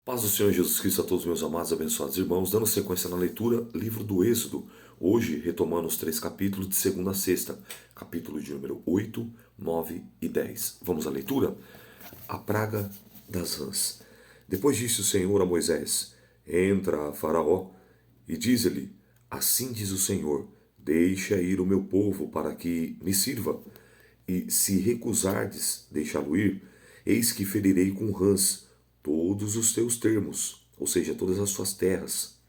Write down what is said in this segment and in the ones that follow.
Paz do Senhor Jesus Cristo a todos meus amados, abençoados irmãos, dando sequência na leitura, livro do Êxodo, hoje retomando os 3 capítulos de segunda a sexta, capítulo de número 8, 9 e 10. Vamos à leitura? A praga das rãs. Depois disse o Senhor a Moisés: Entra a Faraó e diz-lhe: Assim diz o Senhor, deixa ir o meu povo para que me sirva. E se recusardes deixá-lo ir, eis que ferirei com rãs todos os teus termos, ou seja, todas as suas terras.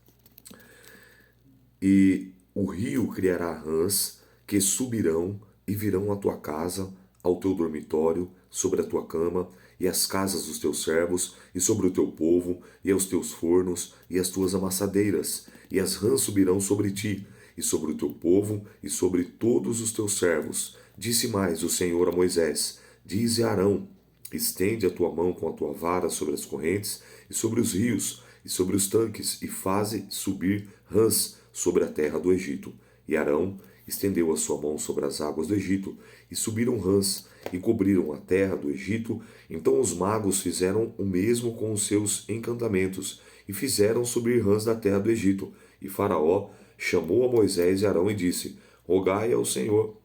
E o rio criará rãs que subirão e virão à tua casa, ao teu dormitório, sobre a tua cama, e às casas dos teus servos, e sobre o teu povo, e aos teus fornos, e às tuas amassadeiras. E as rãs subirão sobre ti, e sobre o teu povo, e sobre todos os teus servos. Disse mais o Senhor a Moisés: Dize a Arão: Estende a tua mão com a tua vara sobre as correntes, e sobre os rios, e sobre os tanques, e faze subir rãs sobre a terra do Egito. E Arão estendeu a sua mão sobre as águas do Egito, e subiram rãs, e cobriram a terra do Egito. Então os magos fizeram o mesmo com os seus encantamentos, e fizeram subir rãs da terra do Egito. E Faraó chamou a Moisés e Arão e disse: Rogai ao Senhor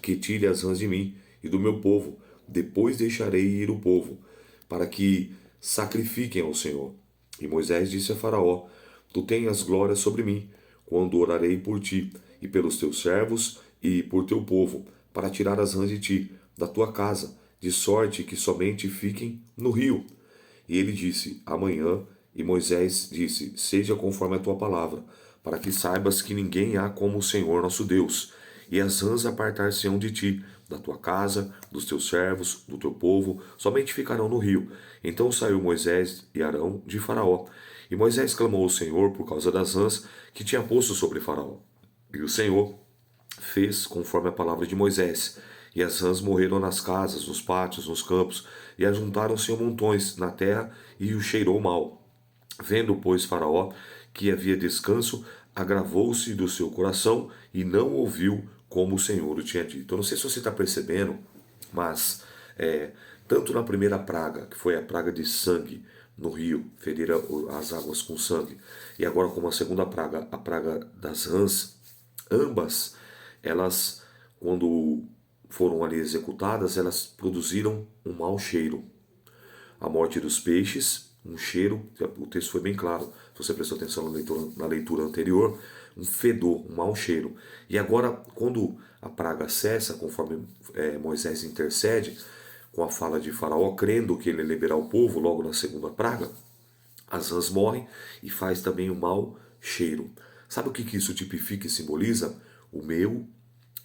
que tire as rãs de mim e do meu povo, depois deixarei ir o povo, para que sacrifiquem ao Senhor. E Moisés disse a Faraó: Tu tenhas glória sobre mim, quando orarei por ti, e pelos teus servos, e por teu povo, para tirar as rãs de ti, da tua casa, de sorte que somente fiquem no rio. E ele disse: Amanhã. E Moisés disse: Seja conforme a tua palavra, para que saibas que ninguém há como o Senhor nosso Deus. E as rãs apartar-se-ão de ti, da tua casa, dos teus servos, do teu povo, somente ficarão no rio. Então saiu Moisés e Arão de Faraó. E Moisés clamou ao Senhor por causa das rãs que tinha posto sobre Faraó. E o Senhor fez conforme a palavra de Moisés. E as rãs morreram nas casas, nos pátios, nos campos, e ajuntaram-se em montões na terra, e o cheirou mal. Vendo, pois, Faraó que havia descanso, agravou-se do seu coração e não ouviu como o Senhor o tinha dito. Eu não sei se você está percebendo, mas tanto na primeira praga, que foi a praga de sangue no rio, ferir as águas com sangue, e agora como a segunda praga, a praga das rãs, ambas, elas, quando foram ali executadas, elas produziram um mau cheiro. A morte dos peixes, um cheiro, o texto foi bem claro, se você prestou atenção na leitura anterior, um fedor, um mau cheiro. E agora, quando a praga cessa, conforme Moisés intercede, com a fala de Faraó, crendo que ele liberar o povo logo na segunda praga, as rãs morrem e faz também um mau cheiro. Sabe o que isso tipifica e simboliza? O meu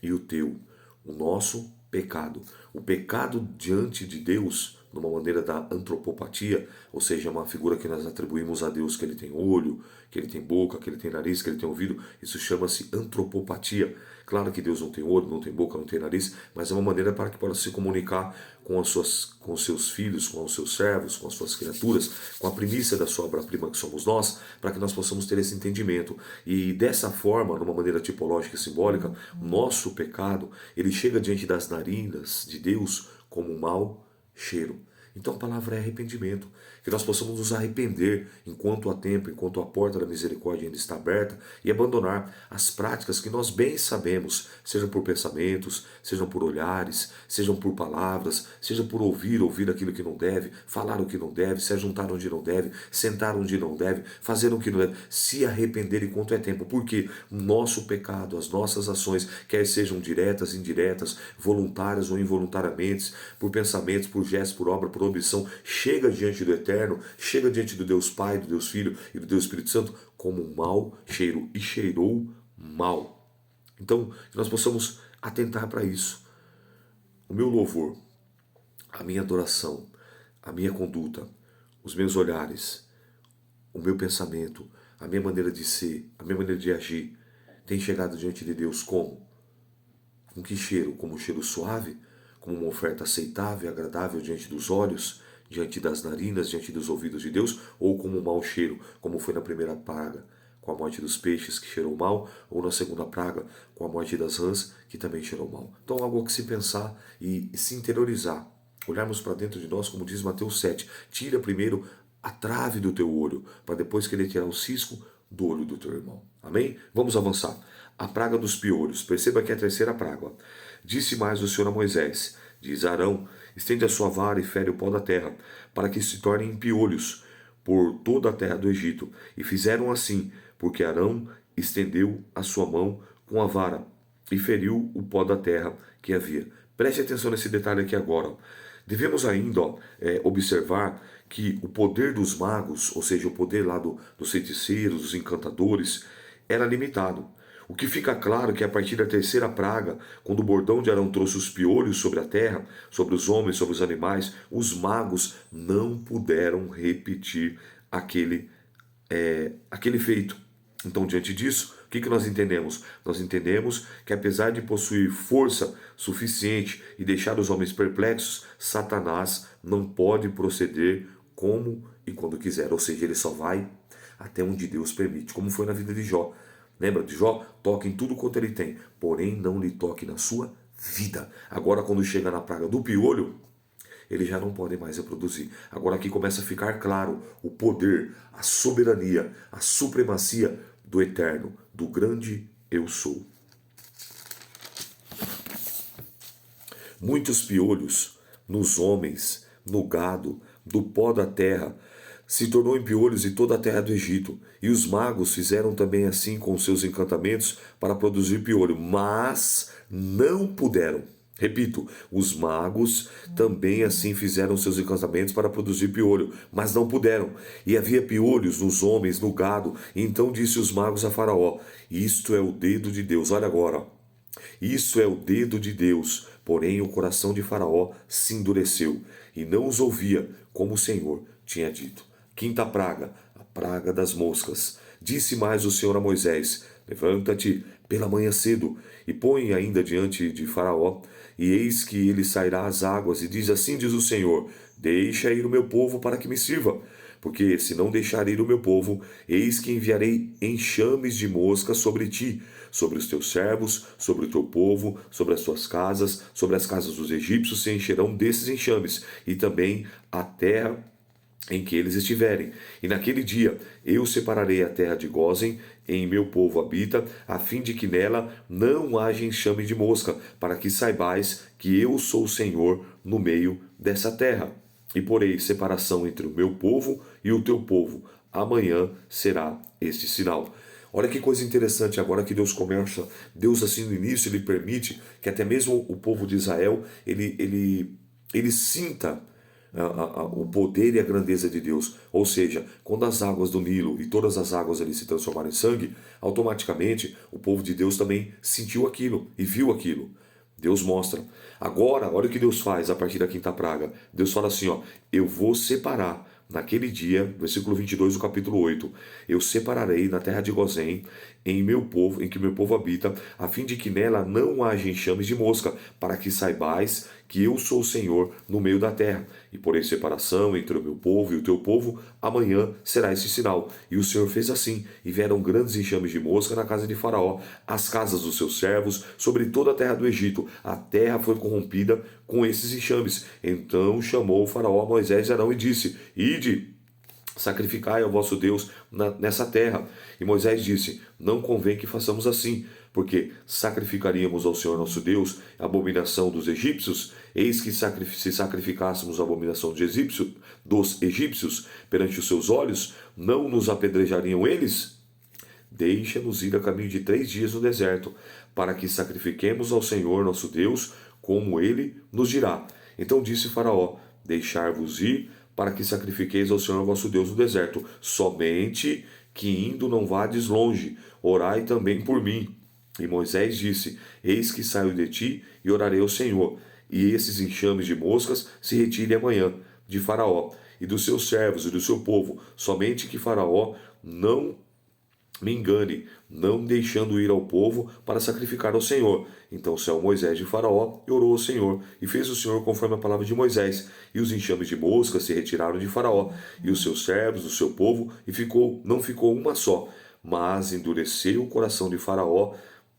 e o teu, o nosso pecado. O pecado diante de Deus, numa maneira da antropopatia, ou seja, uma figura que nós atribuímos a Deus, que ele tem olho, que ele tem boca, que ele tem nariz, que ele tem ouvido, isso chama-se antropopatia. Claro que Deus não tem olho, não tem boca, não tem nariz, mas é uma maneira para que possa se comunicar com os seus filhos, com os seus servos, com as suas criaturas, com a primícia da sua obra-prima que somos nós, para que nós possamos ter esse entendimento. E dessa forma, numa maneira tipológica e simbólica, o nosso pecado, ele chega diante das narinas de Deus como um mau cheiro. Então a palavra é arrependimento. Que nós possamos nos arrepender enquanto há tempo, enquanto a porta da misericórdia ainda está aberta, e abandonar as práticas que nós bem sabemos, sejam por pensamentos, sejam por olhares, sejam por palavras, seja por ouvir aquilo que não deve, falar o que não deve, se ajuntar onde não deve, sentar onde não deve, fazer o que não deve, se arrepender enquanto é tempo, porque o nosso pecado, as nossas ações, quer sejam diretas, indiretas, voluntárias ou involuntariamente, por pensamentos, por gestos, por obra, por omissão, chega diante do Eterno, chega diante do Deus Pai, do Deus Filho e do Deus Espírito Santo como um mau cheiro, e cheirou mal. Então, que nós possamos atentar para isso. O meu louvor, a minha adoração, a minha conduta, os meus olhares, o meu pensamento, a minha maneira de ser, a minha maneira de agir, tem chegado diante de Deus como? Com que cheiro? Como um cheiro suave? Como uma oferta aceitável e agradável diante dos olhos, diante das narinas, diante dos ouvidos de Deus? Ou como um mau cheiro, como foi na primeira praga, com a morte dos peixes, que cheirou mal, ou na segunda praga, com a morte das rãs, que também cheirou mal? Então, algo a se pensar e se interiorizar. Olharmos para dentro de nós, como diz Mateus 7. Tira primeiro a trave do teu olho, para depois querer tirar o cisco do olho do teu irmão. Amém? Vamos avançar. A praga dos piolhos. Perceba que é a terceira praga. Disse mais o Senhor a Moisés, diz Arão, estende a sua vara e fere o pó da terra, para que se tornem piolhos por toda a terra do Egito. E fizeram assim, porque Arão estendeu a sua mão com a vara e feriu o pó da terra que havia. Preste atenção nesse detalhe aqui agora. Devemos ainda observar que o poder dos magos, ou seja, o poder lá dos feiticeiros, dos encantadores, era limitado. O que fica claro é que a partir da terceira praga, quando o bordão de Arão trouxe os piolhos sobre a terra, sobre os homens, sobre os animais, os magos não puderam repetir aquele feito. Então, diante disso, o que nós entendemos? Nós entendemos que apesar de possuir força suficiente e deixar os homens perplexos, Satanás não pode proceder como e quando quiser. Ou seja, ele só vai até onde Deus permite, como foi na vida de Jó. Lembra de Jó? Toque em tudo quanto ele tem, porém não lhe toque na sua vida. Agora, quando chega na praga do piolho, eles já não podem mais reproduzir. Agora aqui começa a ficar claro o poder, a soberania, a supremacia do Eterno, do grande Eu Sou. Muitos piolhos nos homens, no gado, do pó da terra, se tornou em piolhos em toda a terra do Egito. E os magos fizeram também assim com seus encantamentos para produzir piolho, mas não puderam. Repito, os magos também assim fizeram seus encantamentos para produzir piolho, mas não puderam. E havia piolhos nos homens, no gado. E então disse os magos a Faraó: isto é o dedo de Deus. Olha agora. Isso é o dedo de Deus. Porém, o coração de Faraó se endureceu e não os ouvia, como o Senhor tinha dito. Quinta praga, a praga das moscas. Disse mais o Senhor a Moisés: levanta-te pela manhã cedo e põe ainda diante de Faraó, e eis que ele sairá às águas, e diz assim diz o Senhor: deixa ir o meu povo para que me sirva. Porque se não deixar ir o meu povo, eis que enviarei enxames de moscas sobre ti, sobre os teus servos, sobre o teu povo, sobre as tuas casas, sobre as casas dos egípcios se encherão desses enxames, e também a terra em que eles estiverem. E naquele dia eu separarei a terra de Gósen, em meu povo habita, a fim de que nela não haja enxame de mosca, para que saibais que eu sou o Senhor no meio dessa terra. E porei separação entre o meu povo e o teu povo. Amanhã será este sinal. Olha que coisa interessante agora que Deus começa. Deus assim no início ele permite que até mesmo o povo de Israel ele sinta o poder e a grandeza de Deus. Ou seja, quando as águas do Nilo e todas as águas ali se transformaram em sangue, automaticamente o povo de Deus também sentiu aquilo e viu aquilo. Deus mostra. Agora, olha o que Deus faz a partir da quinta praga. Deus fala assim, ó: eu vou separar naquele dia, versículo 22 do capítulo 8, eu separarei na terra de Gozém, em meu povo, em que meu povo habita, a fim de que nela não haja enxames de mosca, para que saibais que eu sou o Senhor no meio da terra. E porém separação entre o meu povo e o teu povo, amanhã será esse sinal. E o Senhor fez assim, e vieram grandes enxames de mosca na casa de Faraó, as casas dos seus servos, sobre toda a terra do Egito. A terra foi corrompida com esses enxames. Então chamou o Faraó a Moisés e Arão e disse: ide, sacrificai ao vosso Deus nessa terra. E Moisés disse: não convém que façamos assim, porque sacrificaríamos ao Senhor nosso Deus a abominação dos egípcios. Eis que se sacrificássemos a abominação dos egípcios perante os seus olhos, não nos apedrejariam eles? Deixa-nos ir a caminho de 3 dias no deserto, para que sacrifiquemos ao Senhor nosso Deus, como ele nos dirá. Então disse Faraó: deixar-vos ir, para que sacrifiqueis ao Senhor vosso Deus no deserto, somente que indo não vades longe, orai também por mim. E Moisés disse: eis que saio de ti e orarei ao Senhor, e esses enxames de moscas se retirem amanhã de Faraó e dos seus servos e do seu povo, somente que Faraó não me engane, não deixando ir ao povo para sacrificar ao Senhor. Então saiu Moisés de Faraó e orou ao Senhor, e fez o Senhor conforme a palavra de Moisés. E os enxames de moscas se retiraram de Faraó, e os seus servos, o seu povo, e não ficou uma só. Mas endureceu o coração de Faraó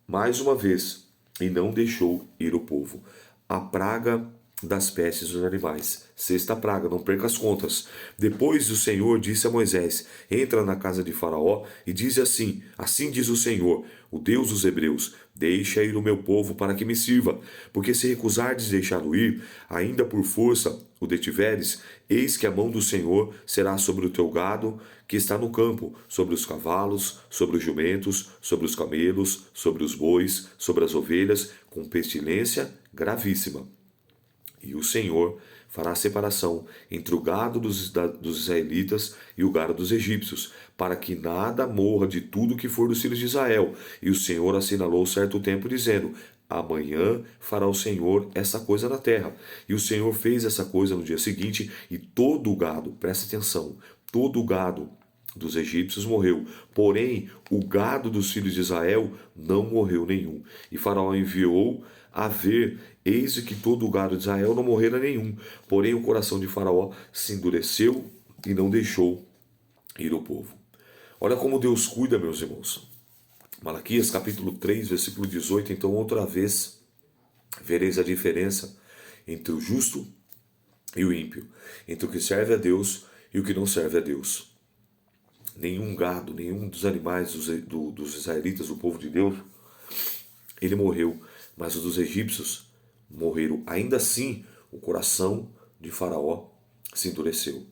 mais uma vez, e não deixou ir o povo. A praga das pestes dos animais. Sexta praga, não perca as contas. Depois o Senhor disse a Moisés: entra na casa de Faraó e diz assim: assim diz o Senhor, o Deus dos Hebreus: deixa ir o meu povo para que me sirva, porque se recusardes deixá-lo ir, ainda por força o detiveres, eis que a mão do Senhor será sobre o teu gado que está no campo, sobre os cavalos, sobre os jumentos, sobre os camelos, sobre os bois, sobre as ovelhas, com pestilência gravíssima. E o Senhor fará separação entre o gado dos israelitas e o gado dos egípcios, para que nada morra de tudo que for dos filhos de Israel. E o Senhor assinalou certo tempo, dizendo: amanhã fará o Senhor essa coisa na terra. E o Senhor fez essa coisa no dia seguinte, e todo o gado, presta atenção, todo o gado dos egípcios morreu, porém o gado dos filhos de Israel não morreu nenhum. E Faraó enviou a ver, eis que todo o gado de Israel não morrera nenhum. Porém o coração de Faraó se endureceu e não deixou ir o povo. Olha como Deus cuida, meus irmãos. Malaquias capítulo 3, versículo 18. Então outra vez vereis a diferença entre o justo e o ímpio, entre o que serve a Deus e o que não serve a Deus. Nenhum gado, nenhum dos animais dos israelitas, do povo de Deus, ele morreu, mas os dos egípcios morreram. Ainda assim, o coração de Faraó se endureceu.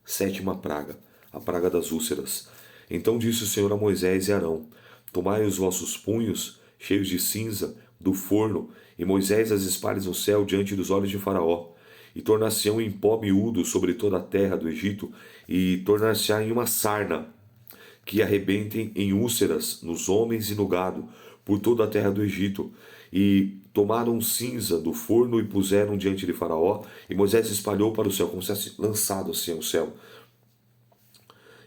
Sétima praga, a praga das úlceras. Então disse o Senhor a Moisés e Arão: tomai os vossos punhos, cheios de cinza, do forno, e Moisés as espalhe no céu diante dos olhos de Faraó. E tornar-se-ão em pó miúdo sobre toda a terra do Egito, e tornar-se-á em uma sarna, que arrebentem em úlceras nos homens e no gado, por toda a terra do Egito. E tomaram cinza do forno e puseram diante de Faraó, e Moisés espalhou para o céu, como se fosse lançado assim ao céu.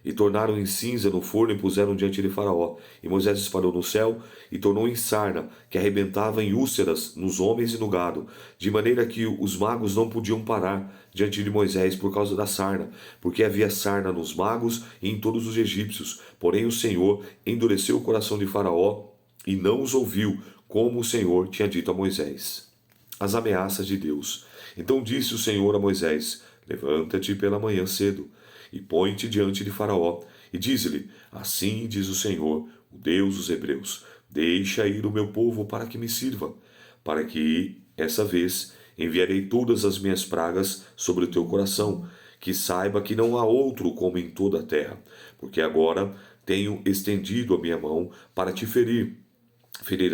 E tornaram em cinza no forno e puseram diante de Faraó. E Moisés espalhou no céu e tornou em sarna, que arrebentava em úlceras nos homens e no gado, de maneira que os magos não podiam parar diante de Moisés por causa da sarna, porque havia sarna nos magos e em todos os egípcios. Porém o Senhor endureceu o coração de Faraó e não os ouviu, como o Senhor tinha dito a Moisés. As ameaças de Deus. Então disse o Senhor a Moisés: levanta-te pela manhã cedo e põe-te diante de Faraó, e dize-lhe: assim diz o Senhor, o Deus dos Hebreus: deixa ir o meu povo para que me sirva, para que, essa vez, enviarei todas as minhas pragas sobre o teu coração, que saiba que não há outro como em toda a terra, porque agora tenho estendido a minha mão para te ferir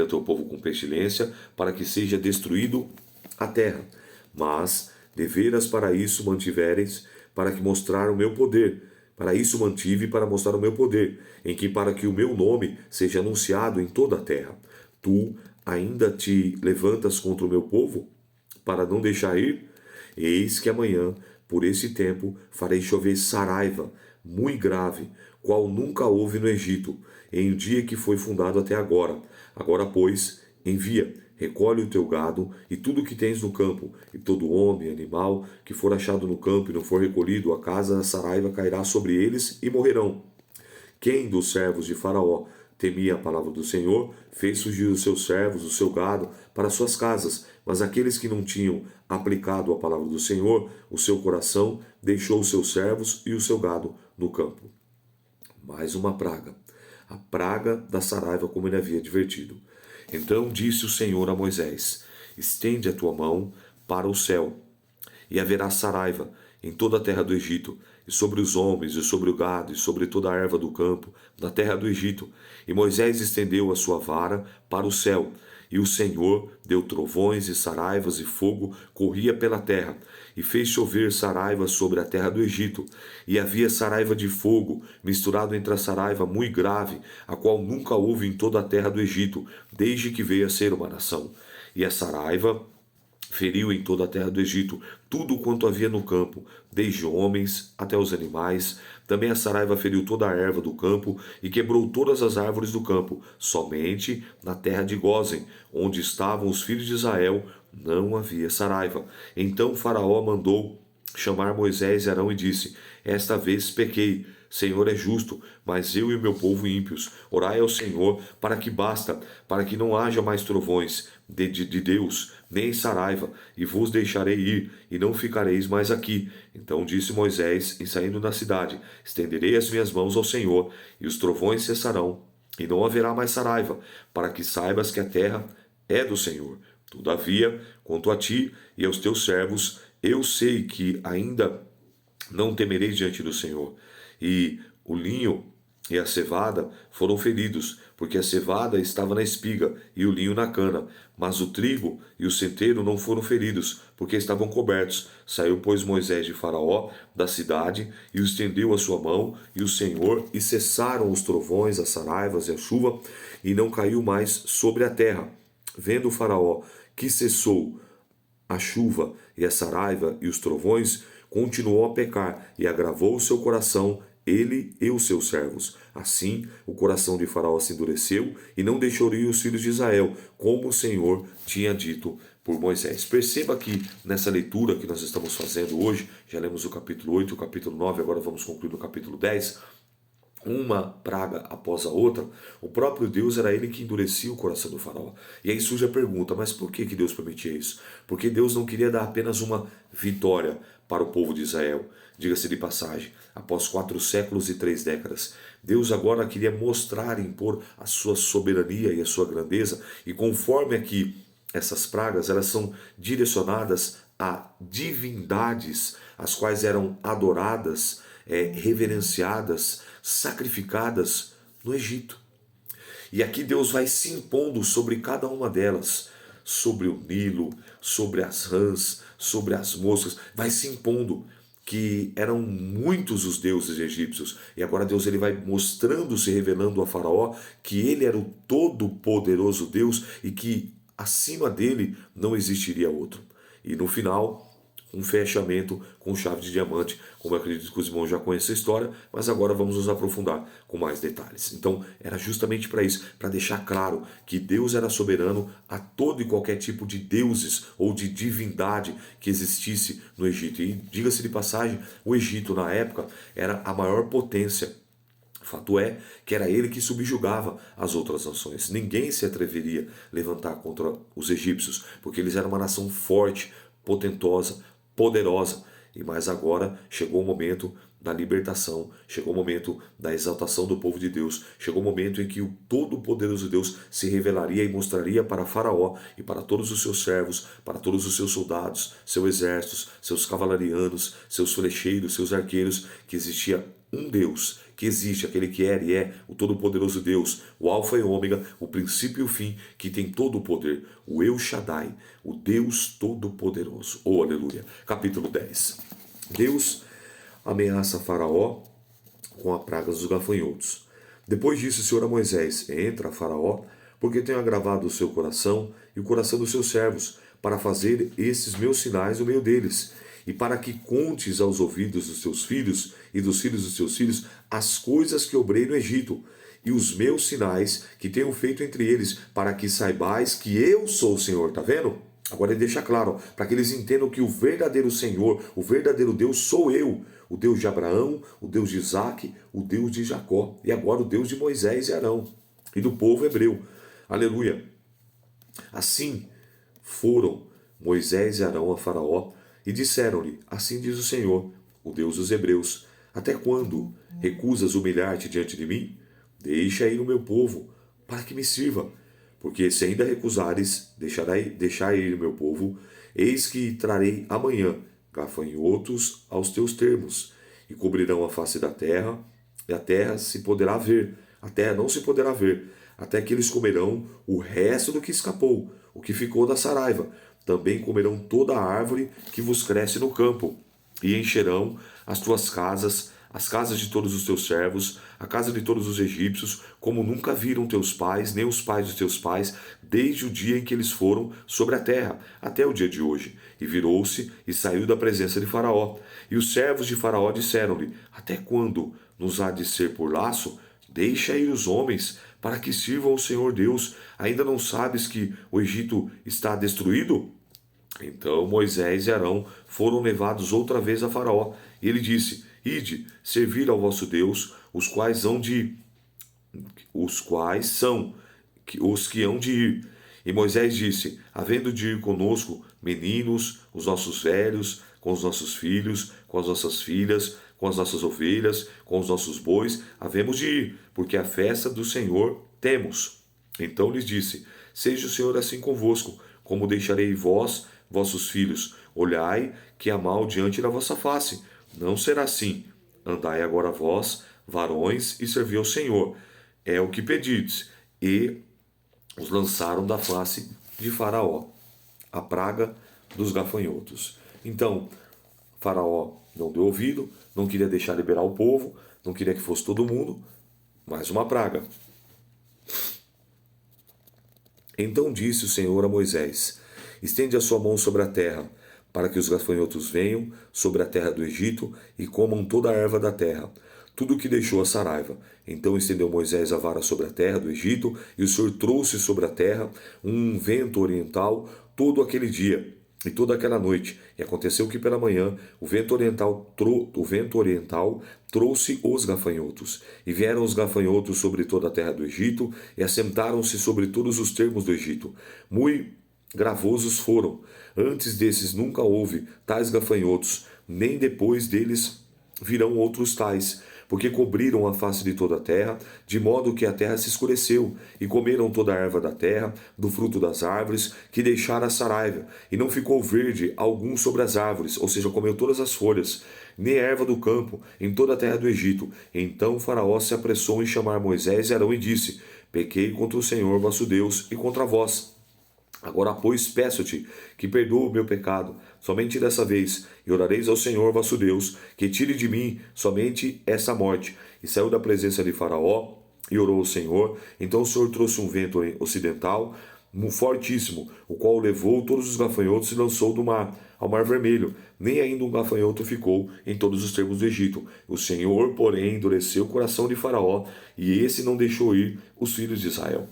a teu povo com pestilência, para que seja destruído a terra. Mas deveras para isso mantiveres, para que mostrar o meu poder. Para isso mantive para mostrar o meu poder, em que para que o meu nome seja anunciado em toda a terra. Tu ainda te levantas contra o meu povo, para não deixar ir? Eis que amanhã, por esse tempo, farei chover saraiva, muito grave, qual nunca houve no Egito, em o dia que foi fundado até agora. Agora, pois, envia, recolhe o teu gado e tudo o que tens no campo, e todo homem e animal que for achado no campo e não for recolhido, a casa da saraiva cairá sobre eles e morrerão. Quem dos servos de Faraó temia a palavra do Senhor, fez surgir os seus servos, o seu gado, para suas casas, mas aqueles que não tinham aplicado a palavra do Senhor, o seu coração deixou os seus servos e o seu gado no campo. Mais uma praga, a praga da saraiva, como ele havia advertido. Então disse o Senhor a Moisés: estende a tua mão para o céu, e haverá saraiva em toda a terra do Egito, e sobre os homens, e sobre o gado, e sobre toda a erva do campo, na terra do Egito. E Moisés estendeu a sua vara para o céu, e o Senhor deu trovões e saraivas, e fogo corria pela terra, e fez chover saraiva sobre a terra do Egito. E havia saraiva de fogo, misturado entre a saraiva muito grave, a qual nunca houve em toda a terra do Egito, desde que veio a ser uma nação. E a saraiva feriu em toda a terra do Egito tudo quanto havia no campo, desde homens até os animais. Também a saraiva feriu toda a erva do campo e quebrou todas as árvores do campo. Somente na terra de Gósen, onde estavam os filhos de Israel, não havia saraiva. Então Faraó mandou chamar Moisés e Arão e disse: esta vez pequei. Senhor é justo, mas eu e o meu povo ímpios. Orai ao Senhor para que não haja mais trovões de Deus, nem Saraiva, e vos deixarei ir, e não ficareis mais aqui. Então disse Moisés, em saindo da cidade: estenderei as minhas mãos ao Senhor, e os trovões cessarão, e não haverá mais Saraiva, para que saibas que a terra é do Senhor. Todavia, quanto a ti e aos teus servos, eu sei que ainda não temereis diante do Senhor. E o linho e a cevada foram feridos, porque a cevada estava na espiga e o linho na cana. Mas o trigo e o centeiro não foram feridos, porque estavam cobertos. Saiu, pois, Moisés de Faraó da cidade e estendeu a sua mão, e o Senhor, e cessaram os trovões, as saraivas e a chuva, e não caiu mais sobre a terra. Vendo o Faraó que cessou a chuva e a saraiva e os trovões, continuou a pecar e agravou o seu coração, ele e os seus servos. Assim, o coração de Faraó se endureceu e não deixou ir os filhos de Israel, como o Senhor tinha dito por Moisés. Perceba que nessa leitura que nós estamos fazendo hoje, já lemos o capítulo 8, o capítulo 9, agora vamos concluir no capítulo 10, uma praga após a outra, o próprio Deus era ele que endurecia o coração do faraó. E aí surge a pergunta, mas por que Deus permitia isso? Porque Deus não queria dar apenas uma vitória para o povo de Israel. Diga-se de passagem, após 4 séculos e 3 décadas, Deus agora queria mostrar e impor a sua soberania e a sua grandeza, e conforme aqui essas pragas, elas são direcionadas a divindades, as quais eram adoradas, reverenciadas, sacrificadas no Egito. E aqui Deus vai se impondo sobre cada uma delas, sobre o Nilo, sobre as rãs, sobre as moscas, vai se impondo que eram muitos os deuses egípcios. E agora Deus ele vai mostrando, se revelando a Faraó, que ele era o todo-poderoso Deus e que acima dele não existiria outro. E no final, um fechamento com chave de diamante, como eu acredito que os irmãos já conhecem a história, mas agora vamos nos aprofundar com mais detalhes. Então, era justamente para isso, para deixar claro que Deus era soberano a todo e qualquer tipo de deuses ou de divindade que existisse no Egito. E, diga-se de passagem, o Egito, na época, era a maior potência. Fato é que era ele que subjugava as outras nações. Ninguém se atreveria a levantar contra os egípcios, porque eles eram uma nação forte, potentosa, poderosa. E mais agora chegou o momento da libertação, chegou o momento da exaltação do povo de Deus, chegou o momento em que o todo-poderoso Deus se revelaria e mostraria para Faraó e para todos os seus servos, para todos os seus soldados, seus exércitos, seus cavalarianos, seus flecheiros, seus arqueiros, que existia um Deus, que existe, aquele que era e é o todo-poderoso Deus, o Alfa e o Ômega, o princípio e o fim, que tem todo o poder, o El Shaddai, o Deus Todo-Poderoso. Oh, aleluia. Capítulo 10. Deus ameaça Faraó com a praga dos gafanhotos. Depois disse o Senhor a Moisés: entra, Faraó, porque tenho agravado o seu coração e o coração dos seus servos, para fazer esses meus sinais no meio deles, e para que contes aos ouvidos dos teus filhos e dos filhos dos teus filhos as coisas que obrei no Egito, e os meus sinais que tenho feito entre eles, para que saibais que eu sou o Senhor. Está vendo? Agora ele deixa claro, para que eles entendam que o verdadeiro Senhor, o verdadeiro Deus sou eu, o Deus de Abraão, o Deus de Isaac, o Deus de Jacó, e agora o Deus de Moisés e Arão, e do povo hebreu. Aleluia! Assim foram Moisés e Arão a Faraó, e disseram-lhe: assim diz o Senhor, o Deus dos hebreus: até quando recusas humilhar-te diante de mim? Deixa ir o meu povo, para que me sirva. Porque se ainda recusares deixar ir o meu povo, eis que trarei amanhã gafanhotos aos teus termos, e cobrirão a face da terra, e a terra não se poderá ver, até que eles comerão o resto do que escapou, o que ficou da saraiva. Também comerão toda a árvore que vos cresce no campo, e encherão as tuas casas, as casas de todos os teus servos, a casa de todos os egípcios, como nunca viram teus pais, nem os pais dos teus pais, desde o dia em que eles foram sobre a terra, até o dia de hoje. E virou-se e saiu da presença de Faraó. E os servos de Faraó disseram-lhe: até quando nos há de ser por laço? Deixa ir os homens, para que sirvam ao Senhor Deus. Ainda não sabes que o Egito está destruído? Então Moisés e Arão foram levados outra vez a Faraó, e ele disse: ide, servir ao vosso Deus, os quais são os que hão de ir. E Moisés disse: havendo de ir conosco meninos, os nossos velhos, com os nossos filhos, com as nossas filhas, com as nossas ovelhas, com os nossos bois, havemos de ir, porque a festa do Senhor temos. Então lhes disse: seja o Senhor assim convosco, como deixarei vós, vossos filhos. Olhai que há mal diante da vossa face. Não será assim. Andai agora vós, varões, e servi ao Senhor. É o que pedides. E os lançaram da face de Faraó, a praga dos gafanhotos. Então, Faraó não deu ouvido, não queria deixar liberar o povo, não queria que fosse todo mundo, mais uma praga. Então disse o Senhor a Moisés: estende a sua mão sobre a terra, para que os gafanhotos venham sobre a terra do Egito e comam toda a erva da terra, tudo o que deixou a saraiva. Então estendeu Moisés a vara sobre a terra do Egito, e o Senhor trouxe sobre a terra um vento oriental todo aquele dia e toda aquela noite. E aconteceu que pela manhã o vento oriental trouxe os gafanhotos. E vieram os gafanhotos sobre toda a terra do Egito, e assentaram-se sobre todos os termos do Egito. Muito gravosos foram. Antes desses nunca houve tais gafanhotos, nem depois deles virão outros tais, porque cobriram a face de toda a terra, de modo que a terra se escureceu, e comeram toda a erva da terra, do fruto das árvores, que deixara a saraiva, e não ficou verde algum sobre as árvores, ou seja, comeu todas as folhas, nem erva do campo, em toda a terra do Egito. Então Faraó se apressou em chamar Moisés e Arão e disse: pequei contra o Senhor vosso Deus e contra vós. Agora, pois, peço-te que perdoe o meu pecado, somente dessa vez, e orareis ao Senhor vosso Deus, que tire de mim somente essa morte. E saiu da presença de Faraó, e orou ao Senhor. Então o Senhor trouxe um vento ocidental, fortíssimo, o qual levou todos os gafanhotos e lançou do mar, ao mar vermelho. Nem ainda um gafanhoto ficou em todos os termos do Egito. O Senhor, porém, endureceu o coração de Faraó, e esse não deixou ir os filhos de Israel.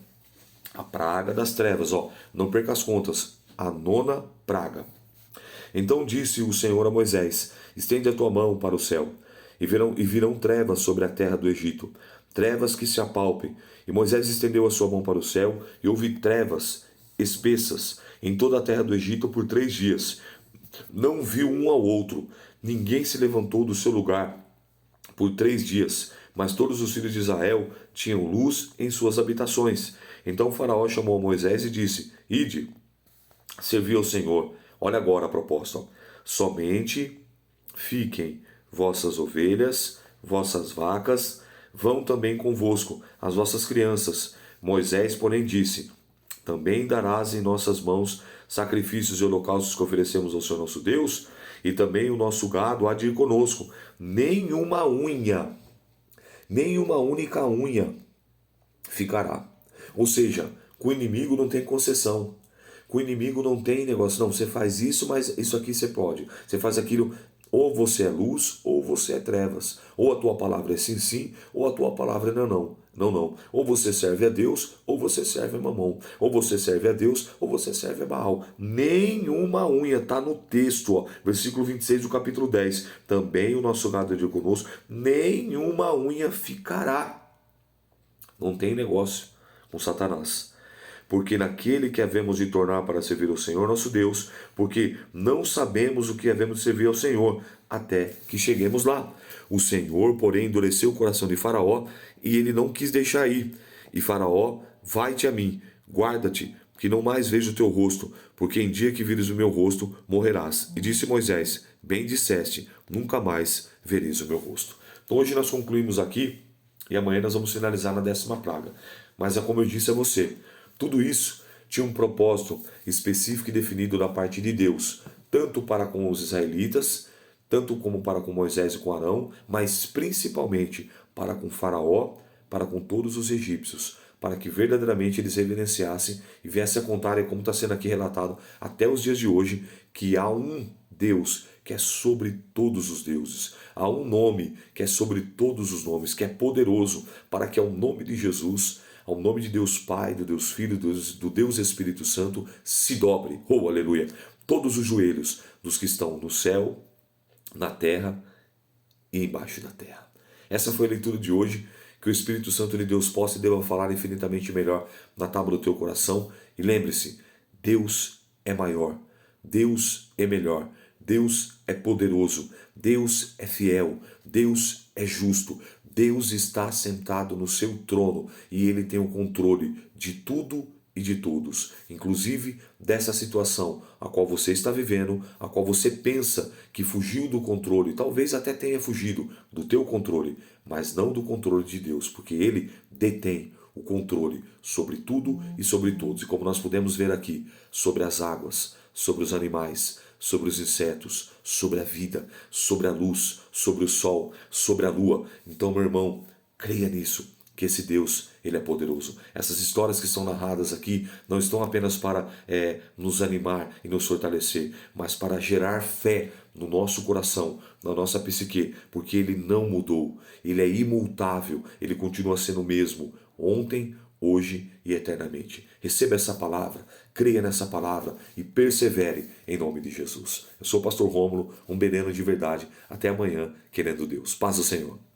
A praga das trevas, não perca as contas, a 9ª praga. Então disse o Senhor a Moisés: estende a tua mão para o céu, e virão trevas sobre a terra do Egito, trevas que se apalpem. E Moisés estendeu a sua mão para o céu, e houve trevas espessas em toda a terra do Egito por 3 dias. Não viu um ao outro, ninguém se levantou do seu lugar por 3 dias, mas todos os filhos de Israel tinham luz em suas habitações. Então Faraó chamou a Moisés e disse: ide, servi ao Senhor. Olha agora a proposta. Somente fiquem vossas ovelhas, vossas vacas, vão também convosco as vossas crianças. Moisés, porém, disse: também darás em nossas mãos sacrifícios e holocaustos que oferecemos ao Senhor nosso Deus, e também o nosso gado há de ir conosco. Nenhuma única unha ficará. Ou seja, com o inimigo não tem concessão. Com o inimigo não tem negócio. Não, você faz isso, mas isso aqui você pode. Você faz aquilo, ou você é luz, ou você é trevas. Ou a tua palavra é sim, sim, ou a tua palavra é não, não. Não, não. Ou você serve a Deus, ou você serve a Mamon. Ou você serve a Deus, ou você serve a Baal. Nenhuma unha, está no texto, versículo 26 do capítulo 10. Também o nosso gado é de conosco, nenhuma unha ficará. Não tem negócio com Satanás. Porque naquele que havemos de tornar para servir ao Senhor nosso Deus, porque não sabemos o que havemos de servir ao Senhor, até que cheguemos lá. O Senhor, porém, endureceu o coração de Faraó, e ele não quis deixar ir. E Faraó, vai-te a mim, guarda-te, que não mais vejo o teu rosto, porque em dia que vires o meu rosto, morrerás. E disse Moisés: bem disseste, nunca mais vereis o meu rosto. Então hoje nós concluímos aqui, e amanhã nós vamos finalizar na 10ª praga. Mas é como eu disse a você, tudo isso tinha um propósito específico e definido da parte de Deus, tanto para com os israelitas, tanto como para com Moisés e com Arão, mas principalmente para com Faraó, para com todos os egípcios, para que verdadeiramente eles evidenciassem e viessem a contar, como está sendo aqui relatado até os dias de hoje, que há um Deus que é sobre todos os deuses. Há um nome que é sobre todos os nomes, que é poderoso, para que ao nome de Jesus, ao nome de Deus Pai, do Deus Filho, do Deus Espírito Santo, se dobre, aleluia, todos os joelhos dos que estão no céu, na terra e embaixo da terra. Essa foi a leitura de hoje. Que o Espírito Santo de Deus possa e deva falar infinitamente melhor na tábua do teu coração. E lembre-se, Deus é maior, Deus é melhor, Deus é poderoso, Deus é fiel, Deus é justo, Deus está sentado no seu trono e Ele tem o controle de tudo e de todos, inclusive dessa situação a qual você está vivendo, a qual você pensa que fugiu do controle, talvez até tenha fugido do teu controle, mas não do controle de Deus, porque Ele detém o controle sobre tudo e sobre todos. E como nós podemos ver aqui, sobre as águas, sobre os animais, sobre os insetos, sobre a vida, sobre a luz, sobre o sol, sobre a lua. Então, meu irmão, creia nisso, que esse Deus, Ele é poderoso. Essas histórias que são narradas aqui não estão apenas para nos animar e nos fortalecer, mas para gerar fé no nosso coração, na nossa psique, porque Ele não mudou, Ele é imutável, Ele continua sendo o mesmo, ontem, hoje e eternamente. Receba essa palavra, creia nessa palavra e persevere em nome de Jesus. Eu sou o pastor Rômulo, um beneno de verdade. Até amanhã, querendo Deus. Paz do Senhor.